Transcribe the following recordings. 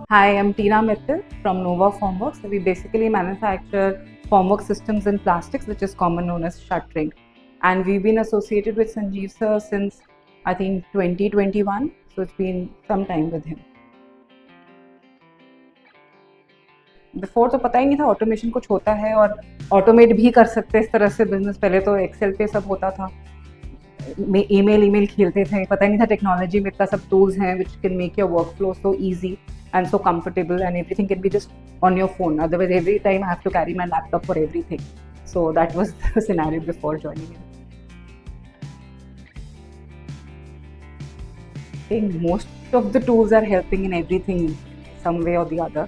Hi, I'm Tina Mittal from Nova Formworks. So we basically manufacture formwork systems in plastics, which is common known as shuttering. And we've been associated with Sanjeev sir since I think 2021. So it's been some time with him. Before तो पता ही नहीं था automation कुछ होता है और automate भी कर सकते हैं इस तरह से बिजनेस। पहले तो एक्सेल पे सब होता था, ईमेल खेलते थे, पता ही नहीं था टेक्नोलॉजी में इतना सब टूल्स हैं which can make your work flow so easy and so comfortable, and everything can be just on your phone. Otherwise, every time I have to carry my laptop for everything. So that was the scenario before joining in. I think most of the tools are helping in everything, some way or the other.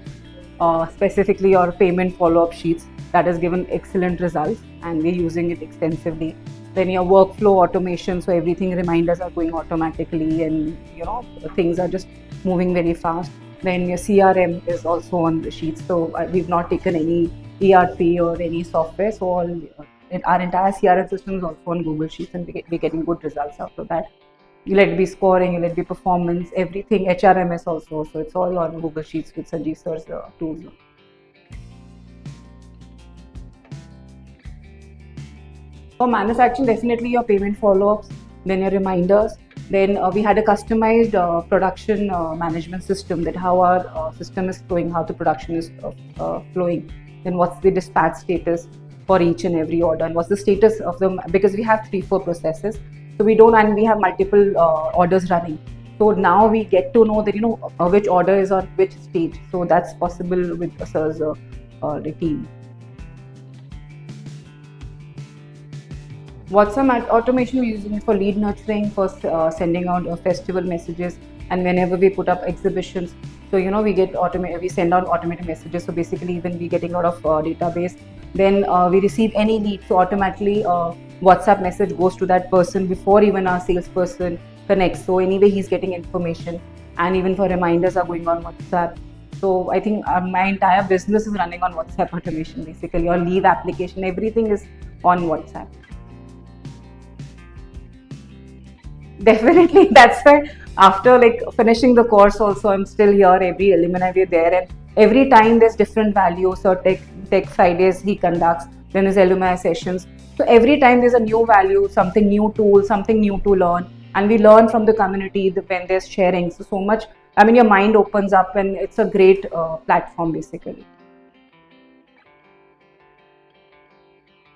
Specifically, your payment follow-up sheets that has given excellent results, and we're using it extensively. Then your workflow automation, so everything reminders are going automatically, and things are just moving very fast. Then your CRM is also on the sheets, so we've not taken any ERP or any software, so our entire CRM system is also on Google Sheets, and we're getting good results out of that. Let it be scoring, let it be performance, everything, HRMS also, so it's all on Google Sheets with Sanjeev sir's tools. For manufacturing, definitely your payment follow-ups, then your reminders. Then we had a customized production management system, that how our system is flowing, how the production is flowing, then what's the dispatch status for each and every order, and what's the status of them, because we have 3-4 processes, so we have multiple orders running. So now we get to know that which order is on which stage. So that's possible with sir's team. WhatsApp automation we're using it for lead nurturing, for sending out festival messages, and whenever we put up exhibitions. So we send out automated messages. So basically, when we're getting out of database, then we receive any lead, so automatically WhatsApp message goes to that person before even our salesperson connects. So anyway, he's getting information, and even for reminders are going on WhatsApp. So I think my entire business is running on WhatsApp automation. Basically, your leave application, everything is on WhatsApp. Definitely, that's why after finishing the course also, I'm still here. Every alumni we're there, and every time there's different values. So tech Fridays he conducts, then there's alumni sessions. So every time there's a new value, something new tool, something new to learn, and we learn from the community when there's sharing. So much, I mean, your mind opens up, and it's a great platform basically.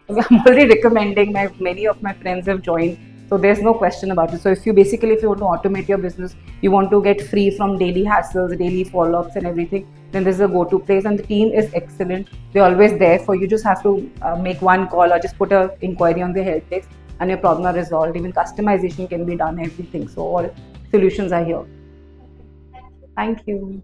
I'm already recommending. Many of my friends have joined, so there's no question about it. So if you want to automate your business, you want to get free from daily hassles, daily follow-ups and everything, then this is a go-to place, and the team is excellent. They're always there for you. Just have to make one call or just put an inquiry on the help desk, and your problem are resolved. Even customization can be done, everything. So all solutions are here. Thank you.